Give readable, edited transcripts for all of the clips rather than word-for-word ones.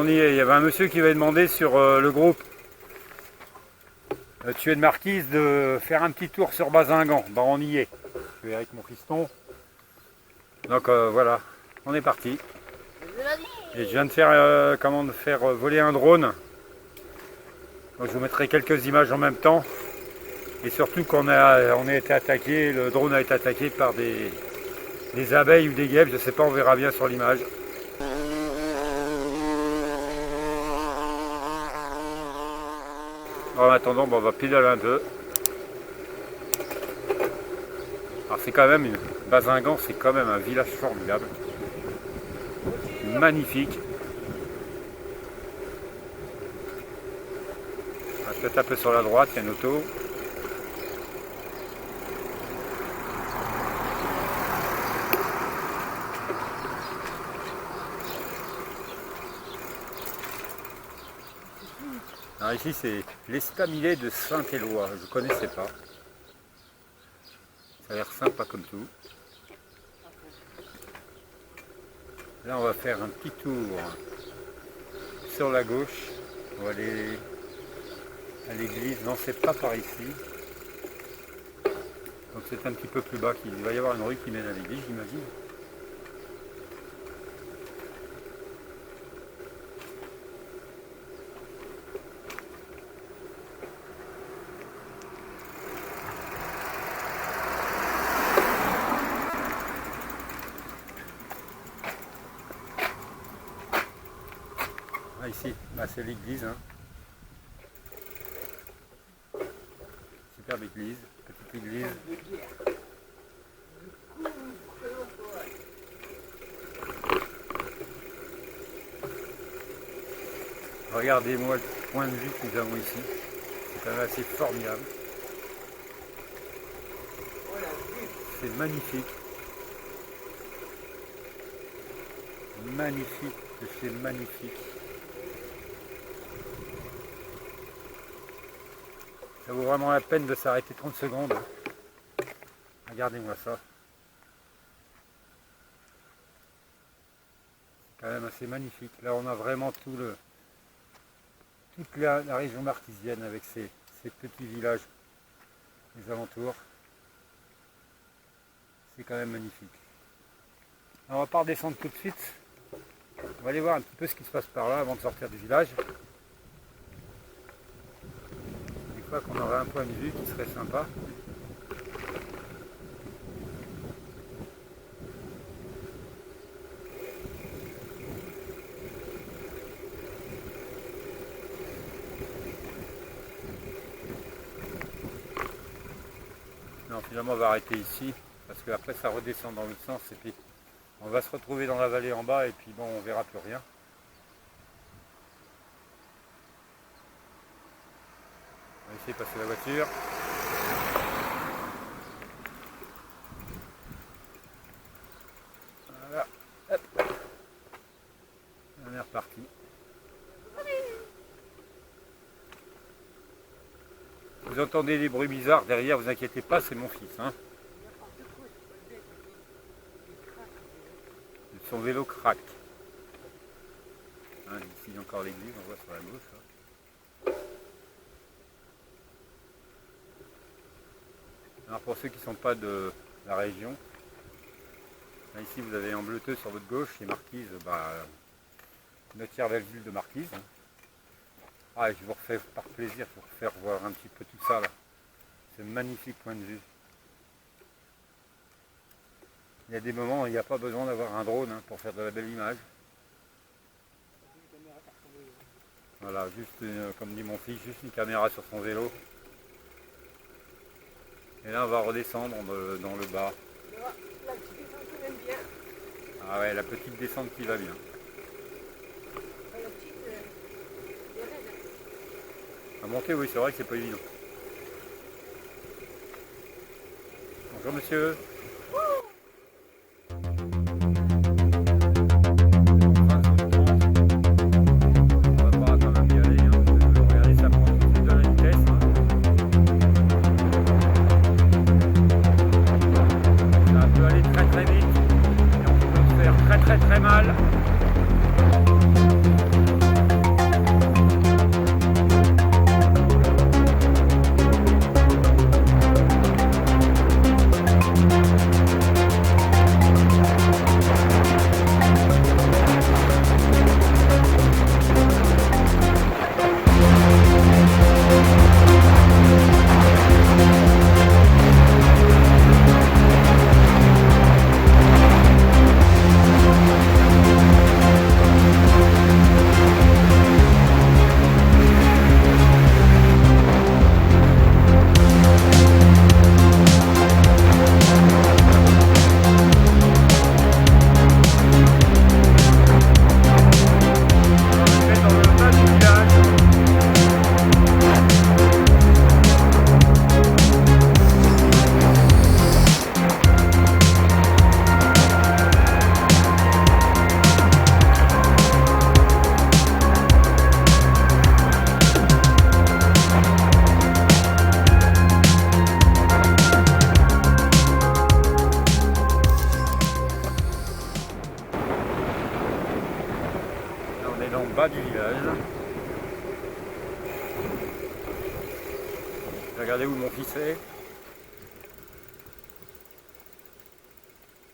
On y est. Il y avait un monsieur qui m'avait demandé sur le groupe tuer de marquise de faire un petit tour sur Bazingan. Ben, on y est. Je vais avec mon fiston. Donc voilà, on est parti. Et je viens de faire faire voler un drone. Donc je vous mettrai quelques images en même temps. Et surtout qu'on on a été attaqué, le drone a été attaqué par des abeilles ou des guêpes, je sais pas, on verra bien sur l'image. En attendant, bon, on va pédaler un peu. Alors c'est quand même, Bazingan, c'est quand même un village formidable. Magnifique. On va peut-être un peu sur la droite, il y a une auto. Alors ici c'est l'estaminet de Saint-Éloi, je ne connaissais pas. Ça a l'air sympa comme tout. Là on va faire un petit tour sur la gauche. On va aller à l'église. Non, c'est pas par ici. Donc c'est un petit peu plus bas qu'il va y avoir une rue qui mène à l'église, j'imagine. Ah, ici, bah, c'est l'église. Hein. Superbe église, petite église. Regardez-moi le point de vue que nous avons ici. C'est quand même assez formidable. C'est magnifique. Magnifique, c'est magnifique. Ça vaut vraiment la peine de s'arrêter 30 secondes. Regardez-moi ça. C'est quand même assez magnifique. Là on a vraiment toute la région marquisienne avec ces petits villages, les alentours. C'est quand même magnifique. Alors, on va pas redescendre tout de suite. On va aller voir un petit peu ce qui se passe par là avant de sortir du village. Qu'on aurait un point de vue qui serait sympa. Non, finalement on va arrêter ici parce que après ça redescend dans l'autre sens et puis on va se retrouver dans la vallée en bas et puis bon, on verra plus rien. On va essayer de passer la voiture. Voilà. Hop. On est reparti. Vous entendez des bruits bizarres derrière, vous inquiétez pas, c'est mon fils. Hein. Son vélo craque. Hein, ici il y a encore l'église, on voit sur la gauche. Hein. Alors pour ceux qui ne sont pas de la région, là, ici vous avez en bleuteux sur votre gauche les Marquises, notre belle ville de Marquise. Hein. Ah, je vous refais par plaisir pour faire voir un petit peu tout ça là. C'est un magnifique point de vue. Il y a des moments où il n'y a pas besoin d'avoir un drone hein, pour faire de la belle image. Voilà, juste comme dit mon fils, juste une caméra sur son vélo. Et là on va redescendre dans le bas. Ah ouais, la petite descente qui va bien. À monter, oui, c'est vrai que c'est pas évident. Bonjour monsieur. Très mal. Regardez où mon fils est.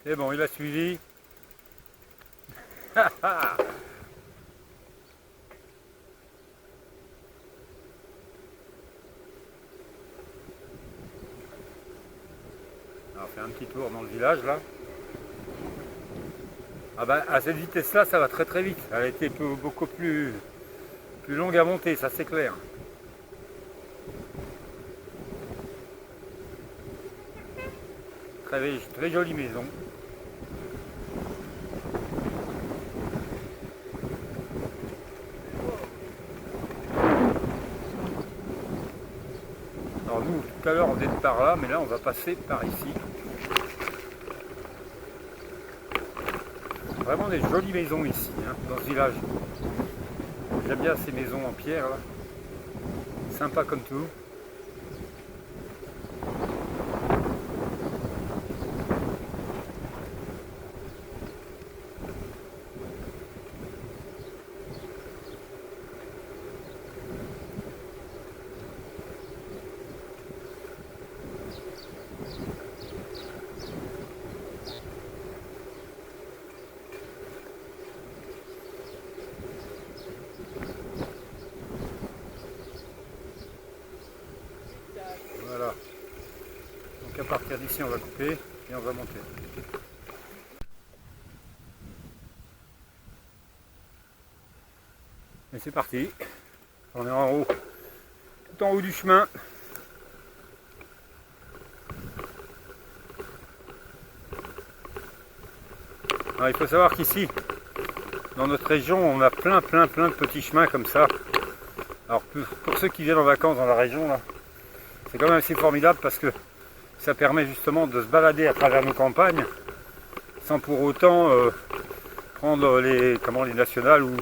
C'est bon, il a suivi. Alors, on fait un petit tour dans le village là. Ah bah, à cette vitesse là, ça va très très vite. Elle a été beaucoup plus longue à monter, ça c'est clair. Très jolie maison. Alors nous, tout à l'heure, on est par là, mais là, on va passer par ici. Vraiment des jolies maisons ici, hein, dans ce village. J'aime bien ces maisons en pierre, là. Sympa comme tout. Voilà. Donc à partir d'ici, on va couper et on va monter. Et c'est parti. On est en haut, tout en haut du chemin. Alors, il faut savoir qu'ici, dans notre région, on a plein de petits chemins comme ça. Alors pour ceux qui viennent en vacances dans la région, là, c'est quand même assez formidable parce que ça permet justement de se balader à travers nos campagnes sans pour autant prendre les nationales ou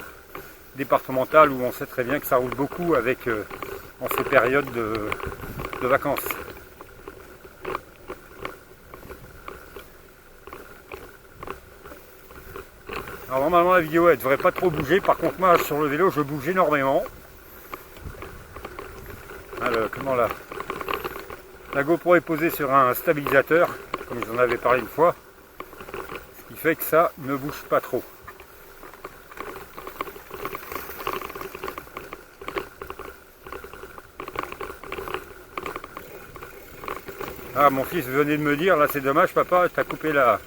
départementales où on sait très bien que ça roule beaucoup avec en ces périodes de vacances. Alors normalement la vidéo elle devrait pas trop bouger, par contre moi sur le vélo je bouge énormément. Alors, la GoPro est posée sur un stabilisateur, comme je vous en avais parlé une fois, ce qui fait que ça ne bouge pas trop. Ah, mon fils venait de me dire, là c'est dommage papa, tu as coupé la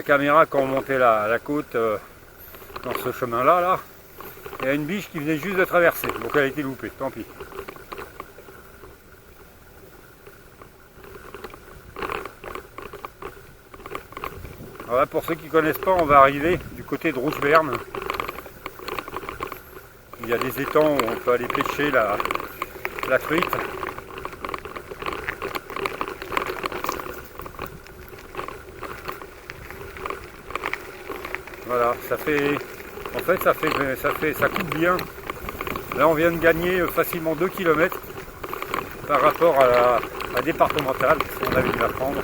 caméra quand on montait la côte dans ce chemin là. Il y a une biche qui venait juste de traverser, donc elle a été loupée, tant pis. Alors là, pour ceux qui ne connaissent pas, on va arriver du côté de Rougeberne. Il y a des étangs où on peut aller pêcher la truite. Voilà, ça coupe bien. Là, on vient de gagner facilement 2 km par rapport à la départementale, si on avait dû la prendre.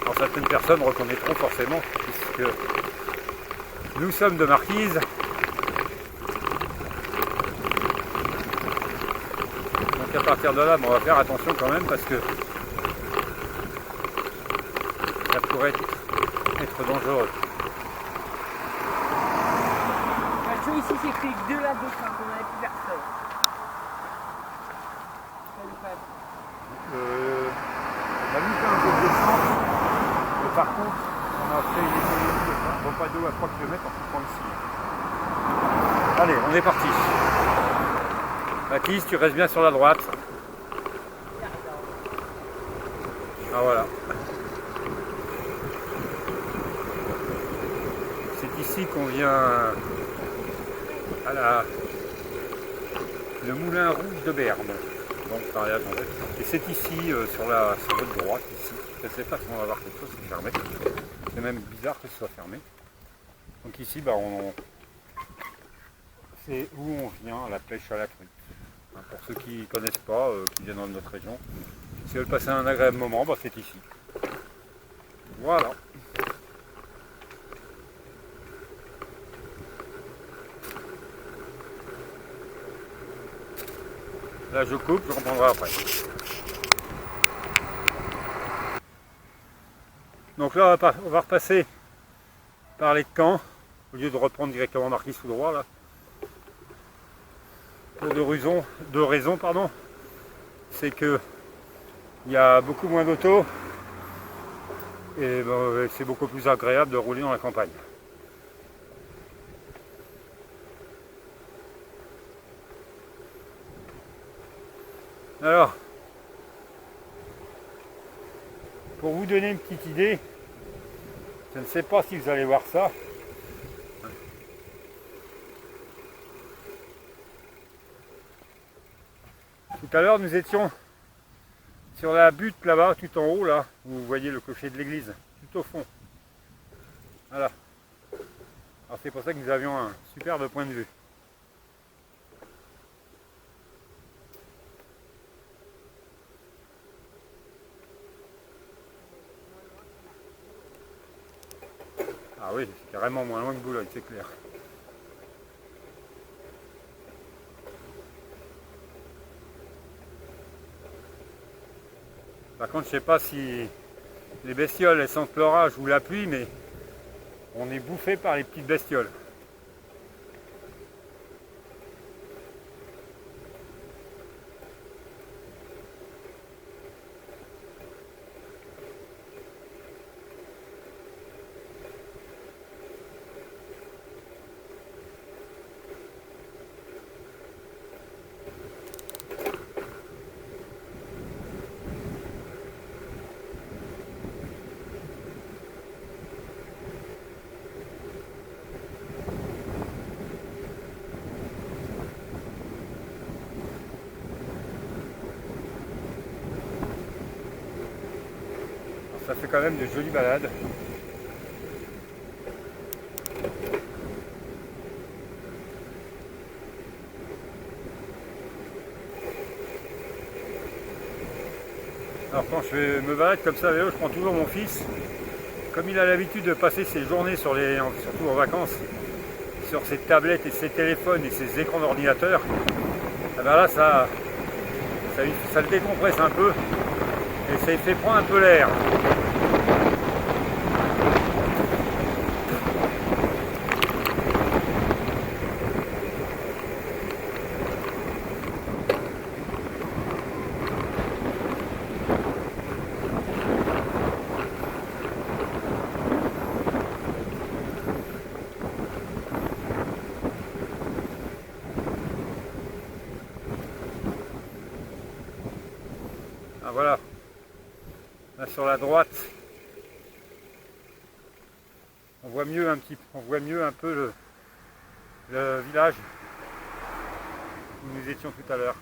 Alors, certaines personnes reconnaîtront forcément, puisque nous sommes de Marquise. Donc, à partir de là, on va faire attention quand même, parce que ça pourrait être dangereux. Ici c'est écrit 2 là, 2 5, on n'avait plus personne. On a mis un peu de descente, mais par contre, on a fait une économie de repas d'eau à 3 km en coupant ici. Allez, on est parti. Baptiste, tu restes bien sur la droite. Ah voilà. C'est ici qu'on vient à le moulin rouge de Berne. Donc par là, et c'est ici sur votre droite ici. Je ne sais pas si on va voir quelque chose qui est fermé. C'est même bizarre que ce soit fermé. Donc ici c'est où on vient à la pêche à la truite. Pour ceux qui ne connaissent pas, qui viennent dans notre région, s'ils veulent passer un agréable moment, c'est ici. Voilà. Là je coupe, je reprendrai après. Donc là on va repasser par les camps, au lieu de reprendre directement Marquis tout droit là. Pour deux raisons, pardon. C'est que il y a beaucoup moins d'autos et ben, c'est beaucoup plus agréable de rouler dans la campagne. Alors, pour vous donner une petite idée, je ne sais pas si vous allez voir ça. Tout à l'heure, nous étions sur la butte là-bas, tout en haut, là, où vous voyez le clocher de l'église, tout au fond. Voilà. Alors c'est pour ça que nous avions un superbe point de vue. Ah oui, c'est carrément moins loin que Boulogne, c'est clair. Par contre, je sais pas si les bestioles elles sentent l'orage ou la pluie, mais on est bouffé par les petites bestioles. Ça fait quand même de jolies balades. Alors quand je me balade comme ça à vélo, je prends toujours mon fils. Comme il a l'habitude de passer ses journées surtout en vacances, sur ses tablettes et ses téléphones et ses écrans d'ordinateur, et ben là ça le décompresse un peu et ça lui fait prendre un peu l'air. Ah voilà, là sur la droite, on voit mieux un peu le village où nous étions tout à l'heure.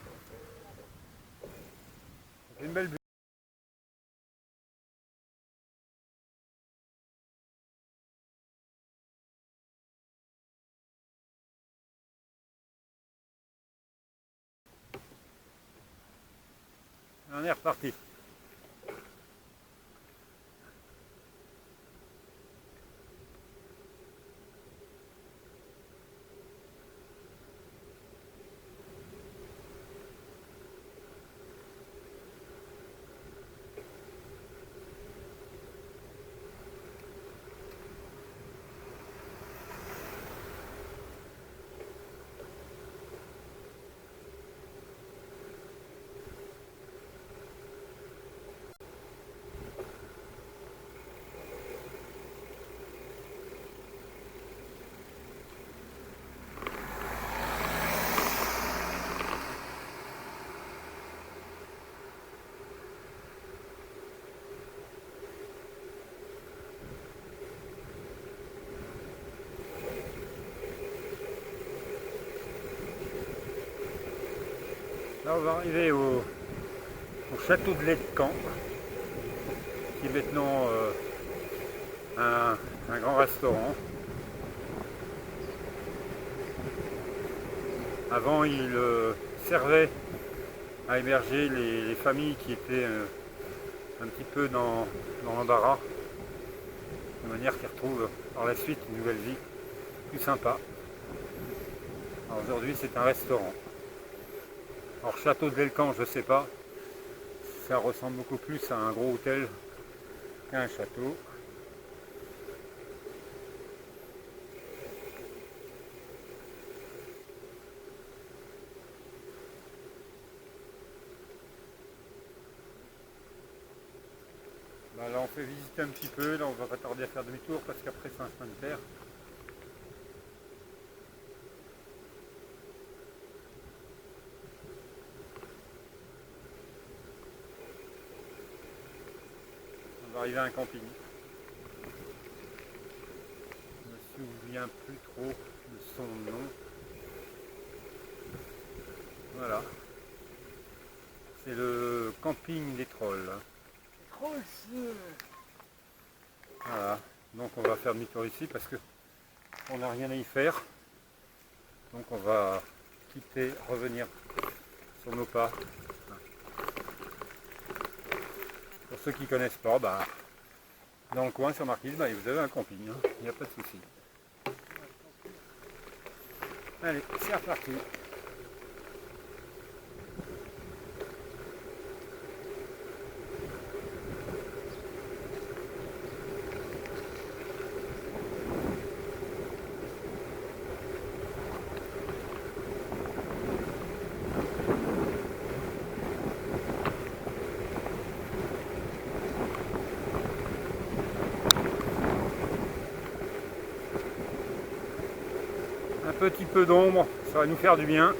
C'est une belle vue. On est reparti. Là on va arriver au château de Letcamp, qui est maintenant un grand restaurant. Avant il servait à héberger les familles qui étaient un petit peu dans l'embarras, de manière qu'ils retrouvent par la suite une nouvelle vie plus sympa. Aujourd'hui c'est un restaurant. Alors château de Delcamp, je sais pas. Ça ressemble beaucoup plus à un gros hôtel qu'à un château. Bah là on fait visiter un petit peu, là on va pas tarder à faire demi-tour parce qu'après c'est un chemin de terre. On va arriver à un camping. Je me souviens plus trop de son nom. Voilà. C'est le camping des trolls. Voilà, donc on va faire demi-tour ici parce que on n'a rien à y faire. Donc on va quitter, revenir sur nos pas. Pour ceux qui ne connaissent pas, bah, dans le coin sur Marquise, bah, vous avez un camping, hein, il n'y a pas de souci. Allez, c'est reparti. Un petit peu d'ombre, ça va nous faire du bien.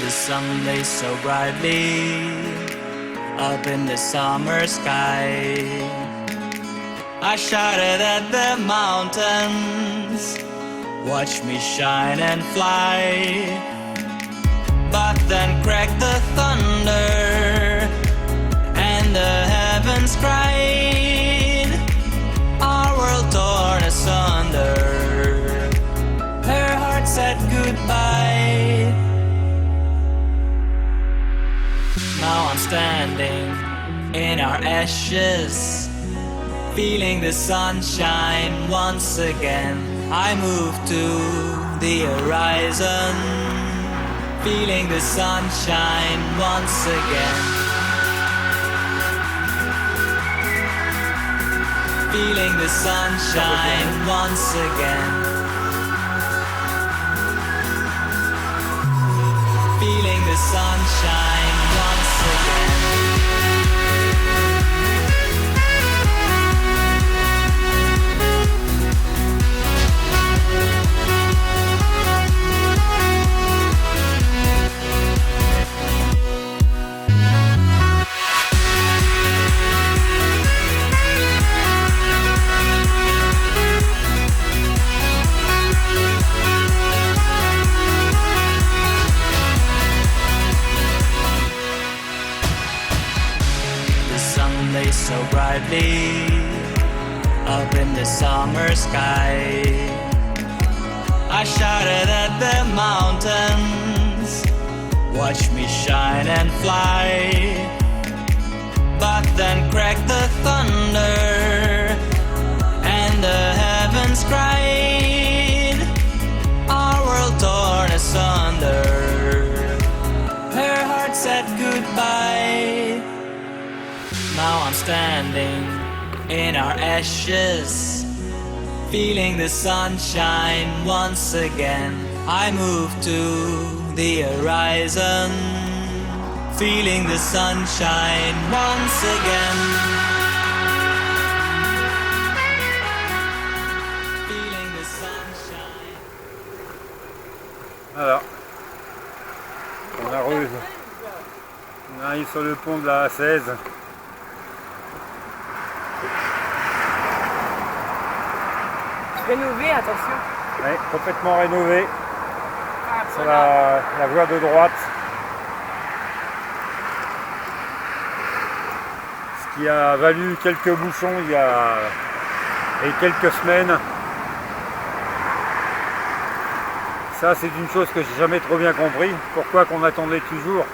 The sun lays so brightly up in the summer sky. I shouted at the mountains, watch me shine and fly. But then cracked the thunder, and the heavens cried, our world torn asunder. Her heart said goodbye. Now I'm standing in our ashes, feeling the sunshine once again. I move to the horizon, feeling the sunshine once again. Feeling the sunshine once again. Feeling the sunshine once again. So brightly up in the summer sky, I shouted at the mountains, watch me shine and fly. But then cracked the thunder, and the heavens cried, our world torn asunder. Her heart said goodbye. Now I'm standing in our ashes, feeling the sunshine once again. I move to the horizon, feeling the sunshine once again. Feeling the sunshine. Alors, on arrive sur le pont de la A16. Rénové, attention. Oui, complètement rénové. Ah, sur voilà. la voie de droite. Ce qui a valu quelques bouchons il y a quelques semaines. ça c'est une chose que j'ai jamais trop bien compris. Pourquoi qu'on attendait toujours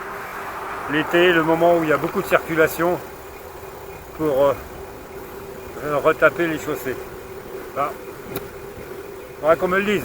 l'été, le moment où il y a beaucoup de circulation pour retaper les chaussées. Là, faudra qu'on me le dise.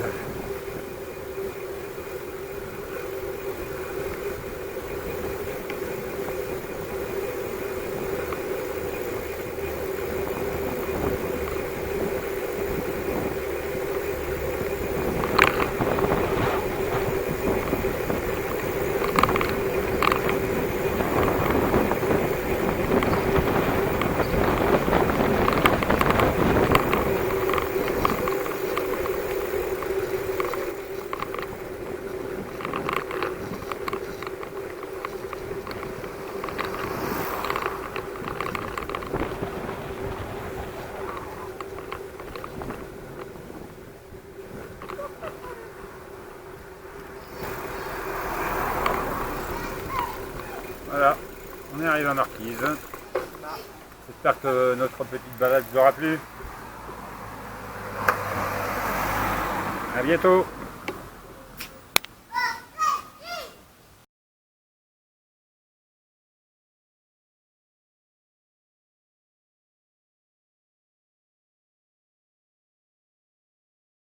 Voilà, on est arrivé à Marquise. J'espère que notre petite balade vous aura plu. À bientôt.